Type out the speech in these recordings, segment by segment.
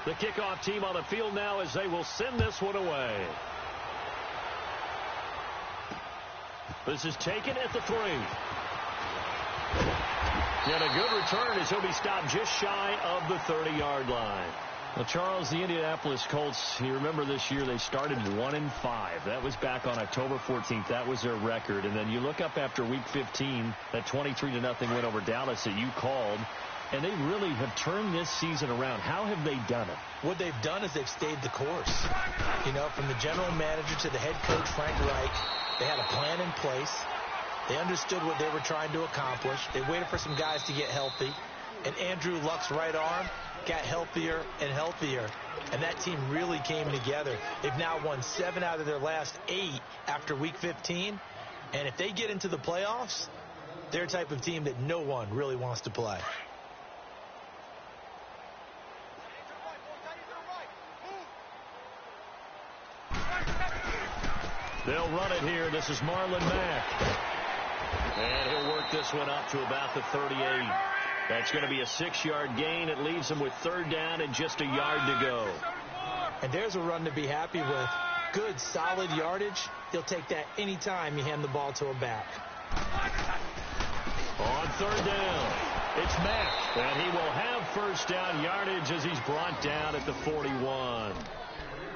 The kickoff team on the field now as they will send this one away. This is taken at the 3. And a good return as he'll be stopped just shy of the 30-yard line. Well, Charles, the Indianapolis Colts, you remember this year they started 1-5. That was back on October 14th. That was their record. And then you look up after Week 15, that 23-0 win over Dallas that you called, and they really have turned this season around. How have they done it? What they've done is they've stayed the course. You know, from the general manager to the head coach, Frank Reich, they had a plan in place. They understood what they were trying to accomplish. They waited for some guys to get healthy. And Andrew Luck's right arm got healthier and healthier. And that team really came together. They've now won 7 out of their last 8 after Week 15. And if they get into the playoffs, they're a type of team that no one really wants to play. They'll run it here. This is Marlon Mack. And he'll work this one up to about the 38. That's going to be a 6-yard gain. It leaves him with 3rd down and just a yard to go. And there's a run to be happy with. Good, solid yardage. He'll take that anytime you hand the ball to a back. On 3rd down, it's Mack. And he will have 1st down yardage as he's brought down at the 41.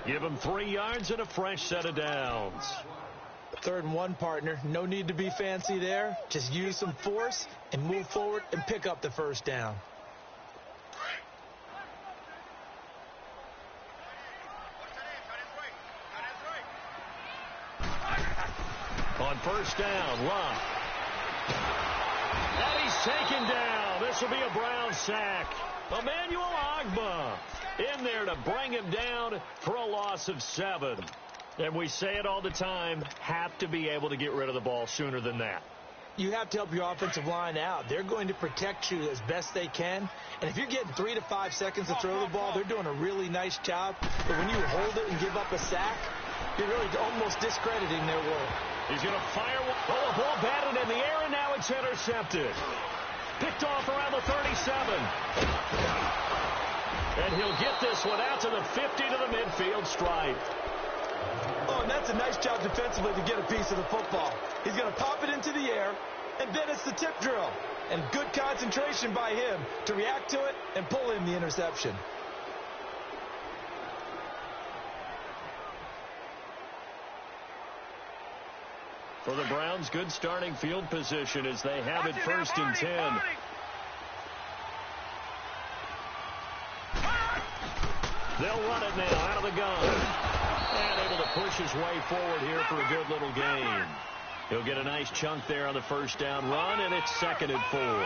Give him 3 yards and a fresh set of downs. 3rd and 1, partner. No need to be fancy there. Just use some force and move forward and pick up the 1st down. On 1st down, Luck. And he's taken down. This will be a Brown sack. Emmanuel Ogbah in there to bring him down for a loss of 7. And we say it all the time, have to be able to get rid of the ball sooner than that. You have to help your offensive line out. They're going to protect you as best they can. And if you're getting 3 to 5 seconds to throw the ball, they're doing a really nice job. But when you hold it and give up a sack, you're really almost discrediting their work. He's going to fire one. Oh, the ball batted in the air, and now it's intercepted. Picked off around the 37. And he'll get this one out to the 50 to the midfield stripe. Oh, and that's a nice job defensively to get a piece of the football. He's going to pop it into the air, and then it's the tip drill. And good concentration by him to react to it and pull in the interception. For the Browns, good starting field position as they have it 1st and 10. They'll run it now out of the gun. And able to push his way forward here for a good little gain. He'll get a nice chunk there on the 1st down run, and it's 2nd and 4.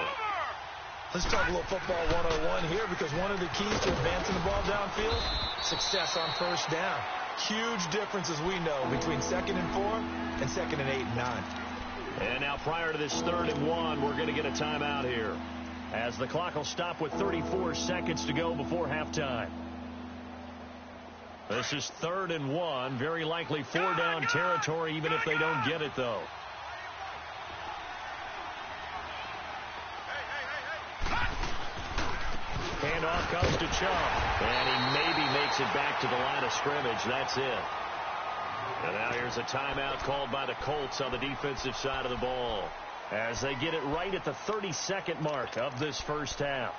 Let's talk a little football 101 here, because one of the keys to advancing the ball downfield, success on 1st down. Huge difference, as we know, between 2nd and 4 and 2nd and 8 and 9. And now prior to this 3rd and 1, we're going to get a timeout here, as the clock will stop with 34 seconds to go before halftime. This is 3rd and 1, very likely 4-down territory, even if they don't get it, though. Handoff comes to Chubb, and he maybe makes it back to the line of scrimmage. That's it. And now here's a timeout called by the Colts on the defensive side of the ball, as they get it right at the 30-second mark of this 1st half.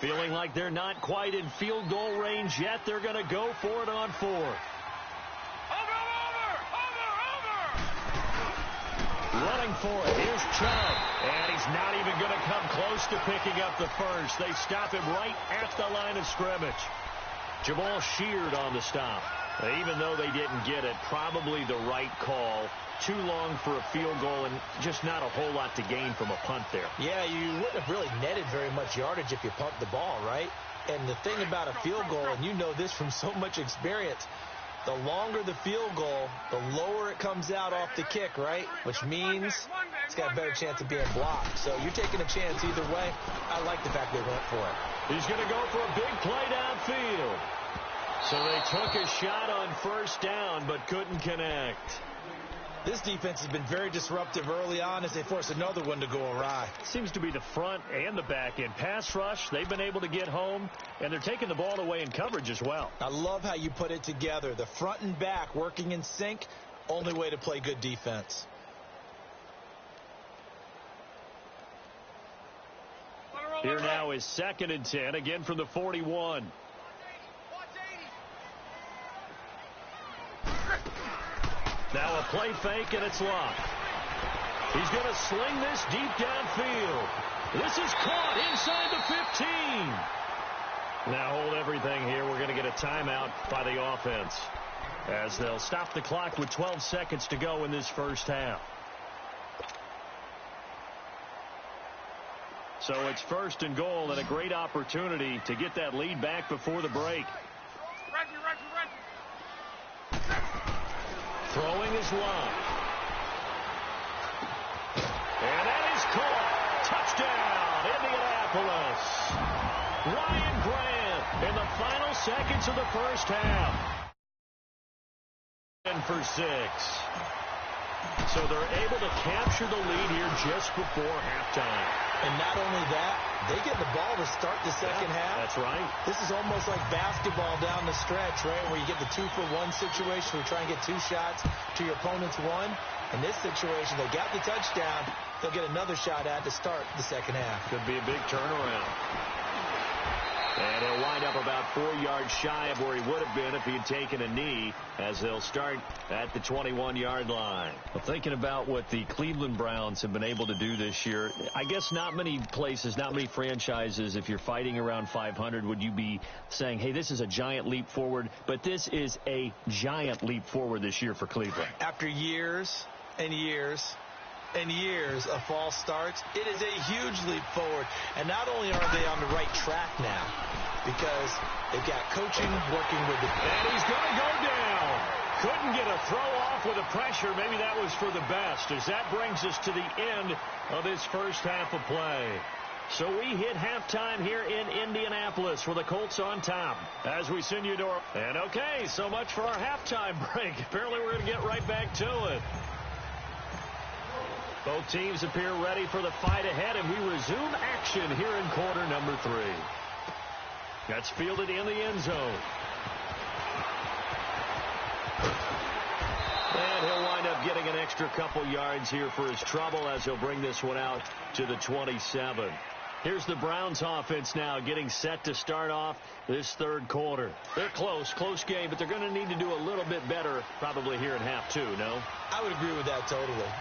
Feeling like they're not quite in field goal range yet. They're going to go for it on 4th. Running for it. Here's Chubb. And he's not even going to come close to picking up the 1st. They stop him right at the line of scrimmage. Jamal Sheard on the stop. Even though they didn't get it, probably the right call. Too long for a field goal and just not a whole lot to gain from a punt there. Yeah, you wouldn't have really netted very much yardage if you pumped the ball, right? And the thing about a field goal, and you know this from so much experience, the longer the field goal, the lower it comes out off the kick, right? Which means it's got a better chance of being blocked. So you're taking a chance either way. I like the fact they went for it. He's going to go for a big play downfield. So they took a shot on 1st down but couldn't connect. This defense has been very disruptive early on as they force another one to go awry. Seems to be the front and the back end. Pass rush, they've been able to get home, and they're taking the ball away in coverage as well. I love how you put it together. The front and back working in sync, only way to play good defense. Here now is 2nd and 10, again from the 41. Now a play fake, and it's locked. He's going to sling this deep downfield. This is caught inside the 15. Now hold everything here. We're going to get a timeout by the offense, as they'll stop the clock with 12 seconds to go in this first half. So it's 1st and goal, and a great opportunity to get that lead back before the break. Throwing is long. And that is caught. Touchdown, Indianapolis. Ryan Grant in the final seconds of the first half. And for 6. So they're able to capture the lead here just before halftime. And not only that, they get the ball to start the second half. That's right. This is almost like basketball down the stretch, right, where you get the 2-for-1 situation where you try and get 2 shots to your opponent's 1. In this situation, they got the touchdown. They'll get another shot at to start the second half. Could be a big turnaround. And he'll wind up about 4 yards shy of where he would have been if he had taken a knee, as they'll start at the 21-yard line. Well, thinking about what the Cleveland Browns have been able to do this year, I guess not many places, not many franchises, if you're fighting around 500, would you be saying, hey, this is a giant leap forward, but this is a giant leap forward this year for Cleveland. After years and years and years of false starts, it is a huge leap forward. And not only are they on the right track now, because they've got coaching working with it. And he's going to go down. Couldn't get a throw off with the pressure. Maybe that was for the best, as that brings us to the end of this first half of play. So we hit halftime here in Indianapolis with the Colts on top as we send you to our... And okay, so much for our halftime break. Apparently we're going to get right back to it. Both teams appear ready for the fight ahead, and we resume action here in quarter number 3. That's fielded in the end zone. And he'll wind up getting an extra couple yards here for his trouble, as he'll bring this one out to the 27. Here's the Browns offense now getting set to start off this third quarter. They're close game, but they're going to need to do a little bit better probably here in half 2, no? I would agree with that totally.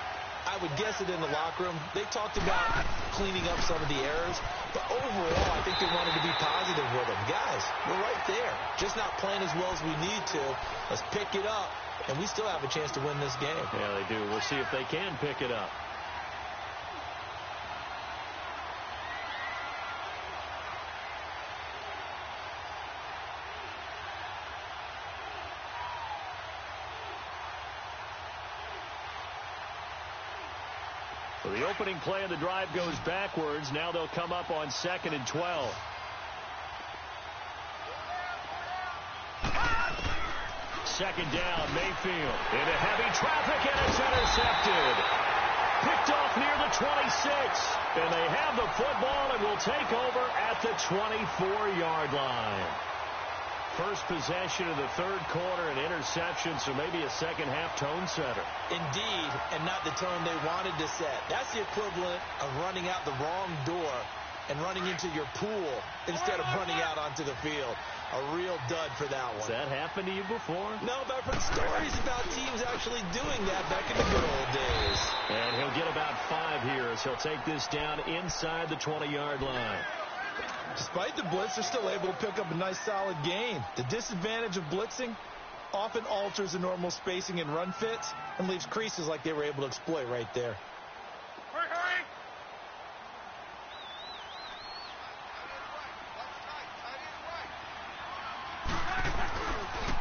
I would guess it in the locker room. They talked about cleaning up some of the errors, but overall, I think they wanted to be positive with them. Guys, we're right there. Just not playing as well as we need to. Let's pick it up, and we still have a chance to win this game. Yeah, they do. We'll see if they can pick it up. So the opening play of the drive goes backwards. Now they'll come up on 2nd and 12. Second down, Mayfield into heavy traffic, and it's intercepted. Picked off near the 26. And they have the football and will take over at the 24-yard line. First possession of the third quarter, an interception, so maybe a second-half tone setter. Indeed, and not the tone they wanted to set. That's the equivalent of running out the wrong door and running into your pool instead of running out onto the field. A real dud for that one. Has that happened to you before? No, but I've heard stories about teams actually doing that back in the good old days. And he'll get about 5 here as he'll take this down inside the 20-yard line. Despite the blitz, they're still able to pick up a nice solid gain. The disadvantage of blitzing often alters the normal spacing and run fits and leaves creases like they were able to exploit right there.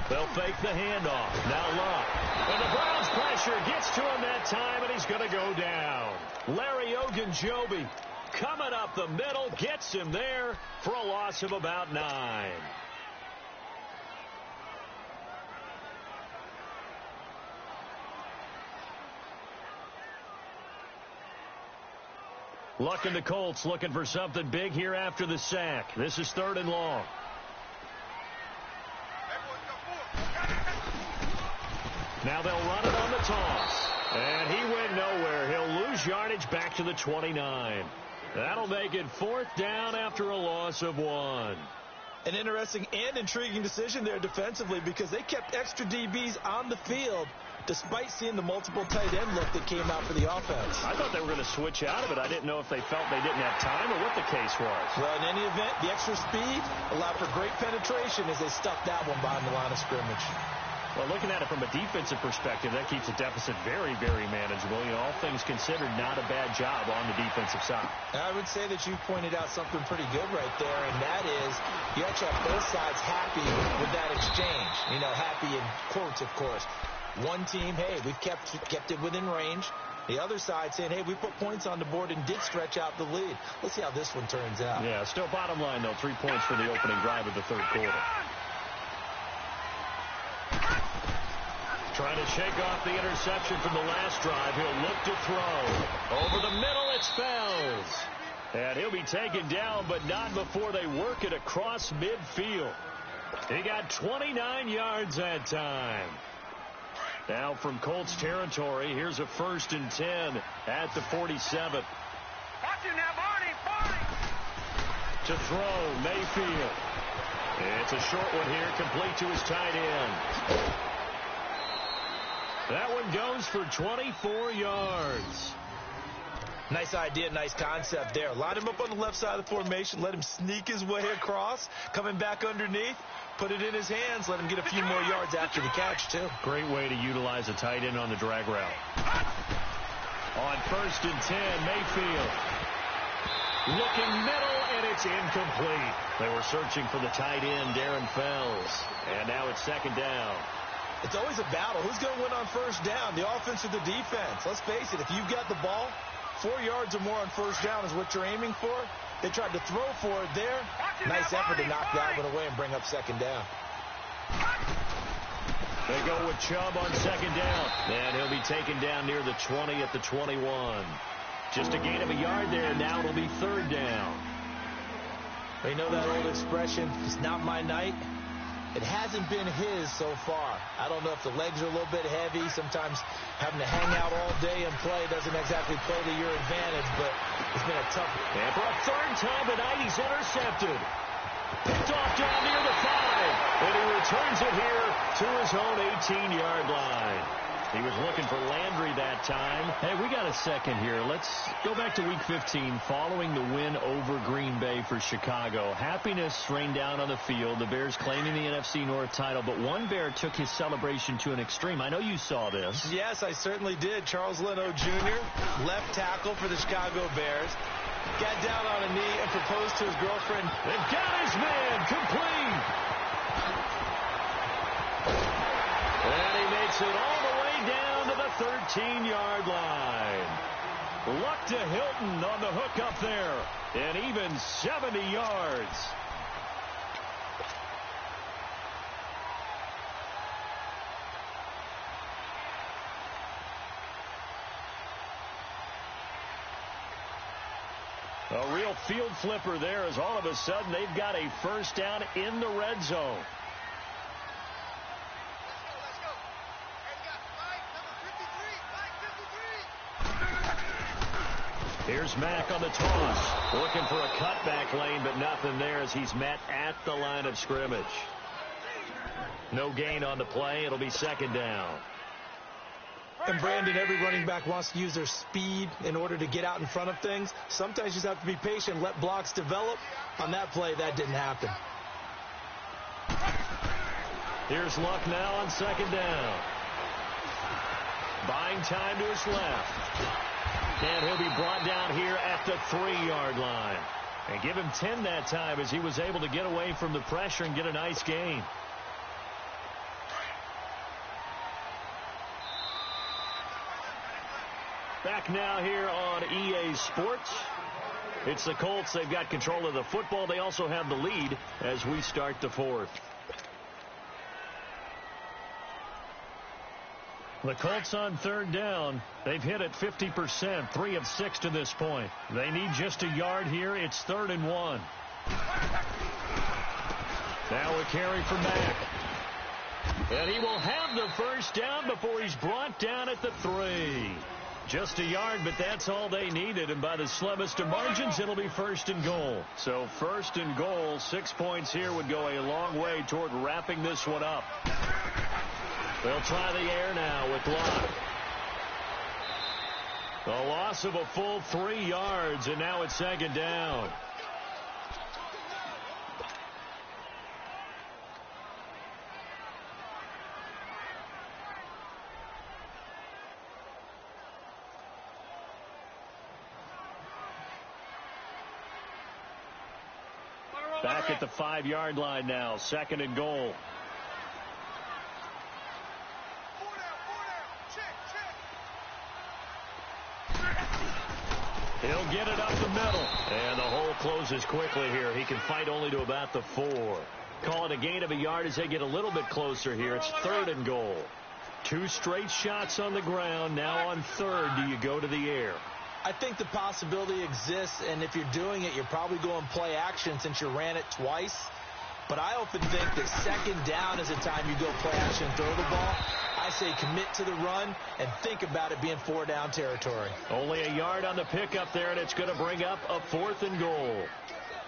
They'll fake the handoff. Now Luck. And the Browns pressure gets to him that time, and he's going to go down. Larry Ogunjobi coming up the middle, gets him there for a loss of about 9. Luck and the Colts looking for something big here after the sack. This is 3rd and long. Now they'll run it on the toss. And he went nowhere. He'll lose yardage back to the 29. That'll make it 4th down after a loss of 1. An interesting and intriguing decision there defensively because they kept extra DBs on the field despite seeing the multiple tight end look that came out for the offense. I thought they were going to switch out of it. I didn't know if they felt they didn't have time or what the case was. Well, in any event, the extra speed allowed for great penetration as they stuffed that one behind the line of scrimmage. Well, looking at it from a defensive perspective, that keeps the deficit very, very manageable. You know, all things considered, not a bad job on the defensive side. I would say that you pointed out something pretty good right there, and that is you actually have both sides happy with that exchange. You know, happy in quotes, of course. One team, hey, we've kept it within range. The other side saying, hey, we put points on the board and did stretch out the lead. Let's see how this one turns out. Yeah, still bottom line, though, 3 points for the opening drive of the 3rd quarter. Trying to shake off the interception from the last drive. He'll look to throw. Over the middle, it's Fells. And he'll be taken down, but not before they work it across midfield. He got 29 yards that time. Now from Colts territory, here's a 1st and 10 at the 47. Watch him now, Barney. To throw, Mayfield. It's a short one here, complete to his tight end. That one goes for 24 yards. Nice idea, nice concept there. Line him up on the left side of the formation, let him sneak his way across, coming back underneath, put it in his hands, let him get a few more yards after the catch, too. Great way to utilize a tight end on the drag route. On 1st and 10, Mayfield. Looking middle, and it's incomplete. They were searching for the tight end, Darren Fells. And now it's 2nd down. It's always a battle. Who's going to win on 1st down, the offense or the defense? Let's face it, if you've got the ball, 4 yards or more on 1st down is what you're aiming for. They tried to throw for it there. Nice effort to knock that one away and bring up 2nd down. They go with Chubb on 2nd down. And he'll be taken down near the 20 at the 21. Just a gain of a yard there. Now it'll be 3rd down. You know that old expression, it's not my night? It hasn't been his so far. I don't know if the legs are a little bit heavy. Sometimes having to hang out all day and play doesn't exactly play to your advantage, but it's been a tough one. And for a 3rd time tonight, he's intercepted. Picked off down near the 5. And he returns it here to his own 18-yard line. He was looking for Landry that time. Hey, we got a second here. Let's go back to Week 15 following the win over Green Bay for Chicago. Happiness rained down on the field. The Bears claiming the NFC North title, but one Bear took his celebration to an extreme. I know you saw this. Yes, I certainly did. Charles Leno Jr., left tackle for the Chicago Bears, got down on a knee and proposed to his girlfriend. And got his man complete. And he makes it all the way down to the 13-yard line. Luck to Hilton on the hook up there. And even 70 yards. A real field flipper there as all of a sudden they've got a 1st down in the red zone. Here's Mack on the toss. Looking for a cutback lane, but nothing there as he's met at the line of scrimmage. No gain on the play. It'll be 2nd down. And Brandon, every running back wants to use their speed in order to get out in front of things. Sometimes you just have to be patient, let blocks develop. On that play, that didn't happen. Here's Luck now on 2nd down. Buying time to his left. And he'll be brought down here at the 3-yard line. And give him 10 that time as he was able to get away from the pressure and get a nice gain. Back now here on EA Sports. It's the Colts. They've got control of the football. They also have the lead as we start the 4th. The Colts on third down. They've hit it 50%, 3 of 6 to this point. They need just a yard here. It's 3rd and 1. Now a carry from Mack. And he will have the first down before he's brought down at the 3. Just a yard, but that's all they needed. And by the slimmest of margins, it'll be 1st and goal. So 1st and goal, 6 points here would go a long way toward wrapping this one up. They'll try the air now with Locke. A loss of a full 3 yards, and now it's 2nd down. Back at the 5-yard line now, 2nd and goal. He'll get it up the middle. And the hole closes quickly here. He can fight only to about the 4. Call it a gain of a yard as they get a little bit closer here. It's 3rd and goal. 2 straight shots on the ground. Now on 3rd, do you go to the air? I think the possibility exists, and if you're doing it, you're probably going play action since you ran it twice. But I often think that 2nd down is the time you go play action and throw the ball. I say commit to the run and think about it being 4-down territory. Only a yard on the pickup there, and it's going to bring up a 4th and goal.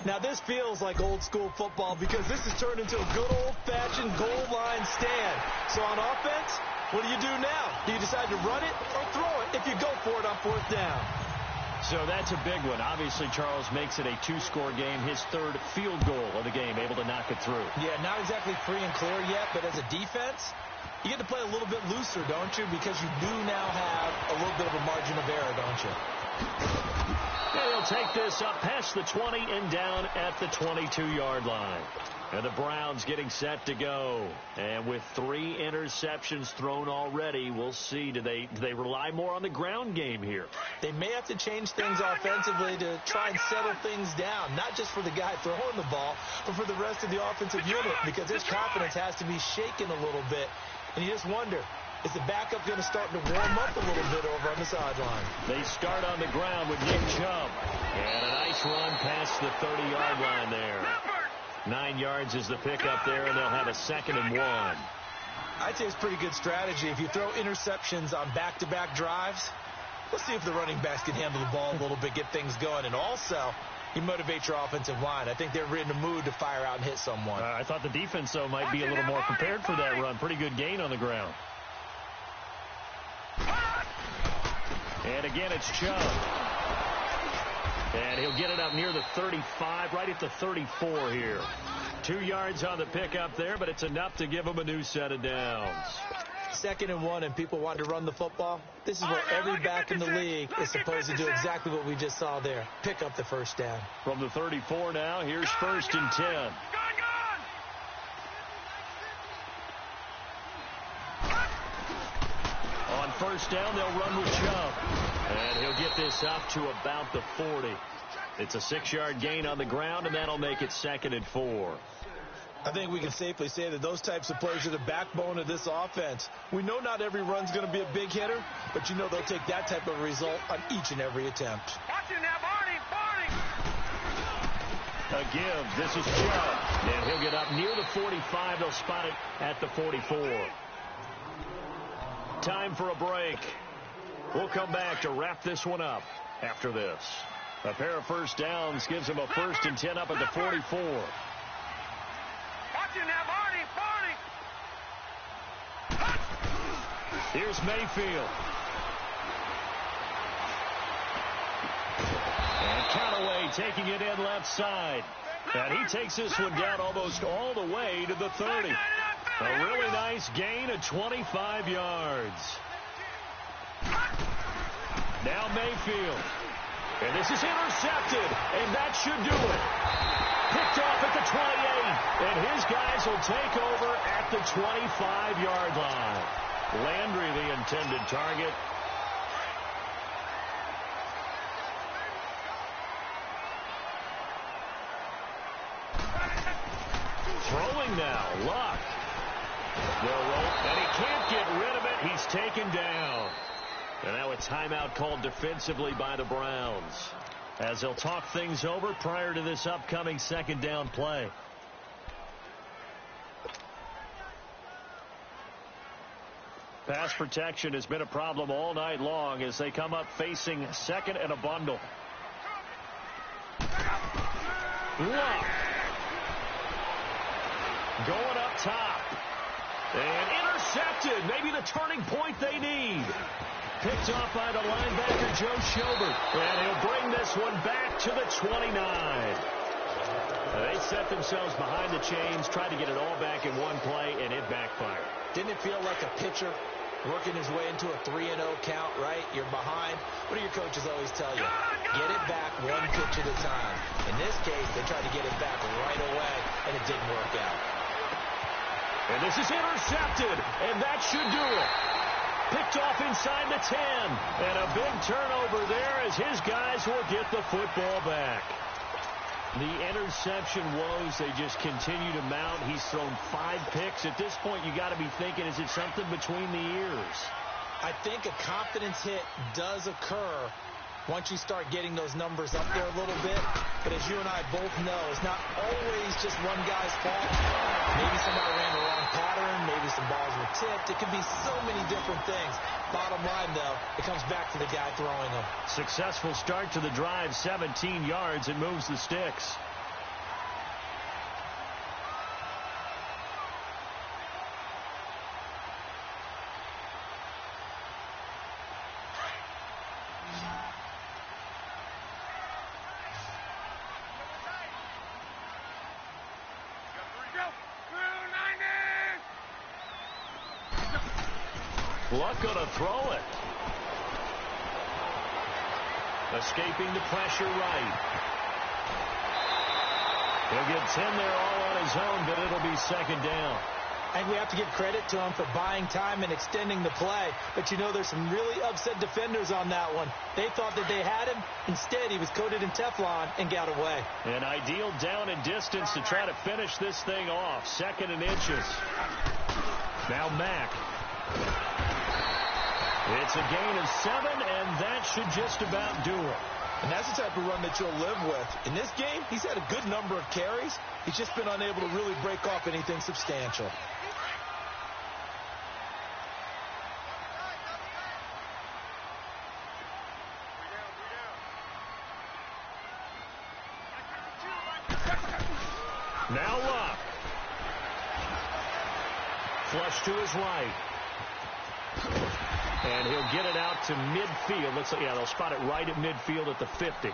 Now, this feels like old-school football because this has turned into a good old-fashioned goal line stand. So on offense, what do you do now? Do you decide to run it or throw it if you go for it on 4th down? So that's a big one. Obviously, Charles makes it a 2-score game. His 3rd field goal of the game, able to knock it through. Yeah, not exactly free and clear yet, but as a defense, you get to play a little bit looser, don't you? Because you do now have a little bit of a margin of error, don't you? And he'll take this up past the 20 and down at the 22-yard line. And the Browns getting set to go. And with 3 interceptions thrown already, we'll see. Do they rely more on the ground game here? They may have to change things offensively to try and settle things down, not just for the guy throwing the ball, but for the rest of the offensive unit, because his confidence has to be shaken a little bit. And you just wonder, is the backup going to start to warm up a little bit over on the sideline? They start on the ground with Nick Chubb. And a nice run past the 30-yard line there. 9 yards is the pickup there, and they'll have a 2nd and 1. I'd say it's pretty good strategy. If you throw interceptions on back-to-back drives, let's see if the running backs can handle the ball a little bit, get things going. And also, you motivate your offensive line. I think they're in the mood to fire out and hit someone. I thought the defense, though, might be a little more prepared for that run. Pretty good gain on the ground. And again, it's Chubb. And he'll get it up near the 35, right at the 34 here. 2 yards on the pickup there, but it's enough to give him a new set of downs. 2nd and 1, and people want to run the football. This is where every back in the league is supposed to do exactly what we just saw there. Pick up the 1st down. From the 34 now, here's 1st and 10. On 1st down, they'll run with Chubb. And he'll get this up to about the 40. It's a 6-yard gain on the ground, and that'll make it 2nd and 4. I think we can safely say that those types of plays are the backbone of this offense. We know not every run's going to be a big hitter, but you know they'll take that type of result on each and every attempt. Watch it now, Barney, Barney. A give. This is Chubb. And he'll get up near the 45. They'll spot it at the 44. Time for a break. We'll come back to wrap this one up after this. A pair of 1st downs gives them a 1st and 10 up at the 44. Watch it now, Barney, Barney. Here's Mayfield. And Callaway taking it in left side. And he takes this one down almost all the way to the 30. A really nice gain of 25 yards. Now Mayfield. And this is intercepted. And that should do it. Picked off at the 28. And his guys will take over at the 25-yard line. Landry, the intended target. Throwing now, Luck. They'll roll, and he can't get rid of it. He's taken down. And now a timeout called defensively by the Browns, as they'll talk things over prior to this upcoming second down play. Pass protection has been a problem all night long as they come up facing second and a bundle. Luck. Going up top. And intercepted. Maybe the turning point they need. Picked off by the linebacker, Joe Schobert. And he'll bring this one back to the 29. They set themselves behind the chains, tried to get it all back in one play, and it backfired. Didn't it feel like a pitcher working his way into a 3-0 count, right? You're behind. What do your coaches always tell you? Get it back one pitch at a time. In this case, they tried to get it back right away, and it didn't work out. And this is intercepted, and that should do it. Picked off inside the 10, and a big turnover there as his guys will get the football back. The interception woes, they just continue to mount. He's thrown 5 picks. At this point, you got to be thinking, is it something between the ears? I think a confidence hit does occur once you start getting those numbers up there a little bit. But as you and I both know, it's not always just one guy's fault. Maybe somebody ran the wrong pattern. Maybe some balls were tipped. It could be so many different things. Bottom line, though, it comes back to the guy throwing them. Successful start to the drive, 17 yards, and moves the sticks. Luck gonna throw it. Escaping the pressure right. He'll get 10 there all on his own, but it'll be second down. I think we have to give credit to him for buying time and extending the play. But, you know, there's some really upset defenders on that one. They thought that they had him. Instead, he was coated in Teflon and got away. An ideal down and distance to try to finish this thing off. Second and inches. Now Mack. It's a gain of 7, and that should just about do it. And that's the type of run that you'll live with. In this game, he's had a good number of carries. He's just been unable to really break off anything substantial. Now Luck. Flush to his right. And he'll get it out to midfield. Looks like, yeah, they'll spot it right at midfield at the 50.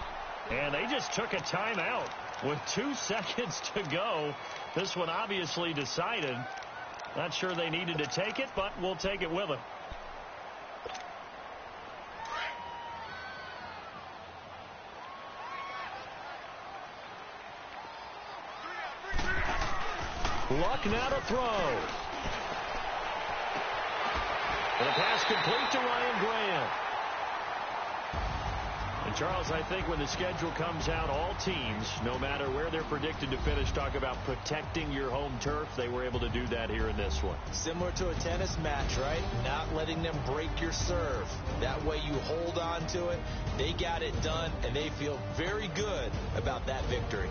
And they just took a timeout with 2 seconds to go. This one obviously decided. Not sure they needed to take it, but we'll take it with them. Luck now to throw. And a pass complete to Ryan Grant. And, Charles, I think when the schedule comes out, all teams, no matter where they're predicted to finish, talk about protecting your home turf. They were able to do that here in this one. Similar to a tennis match, right? Not letting them break your serve. That way you hold on to it. They got it done, and they feel very good about that victory.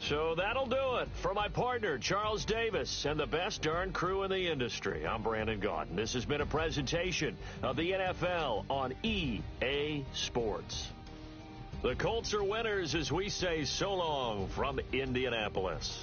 So that'll do it for my partner, Charles Davis, and the best darn crew in the industry. I'm Brandon Gaudin. This has been a presentation of the NFL on EA Sports. The Colts are winners as we say so long from Indianapolis.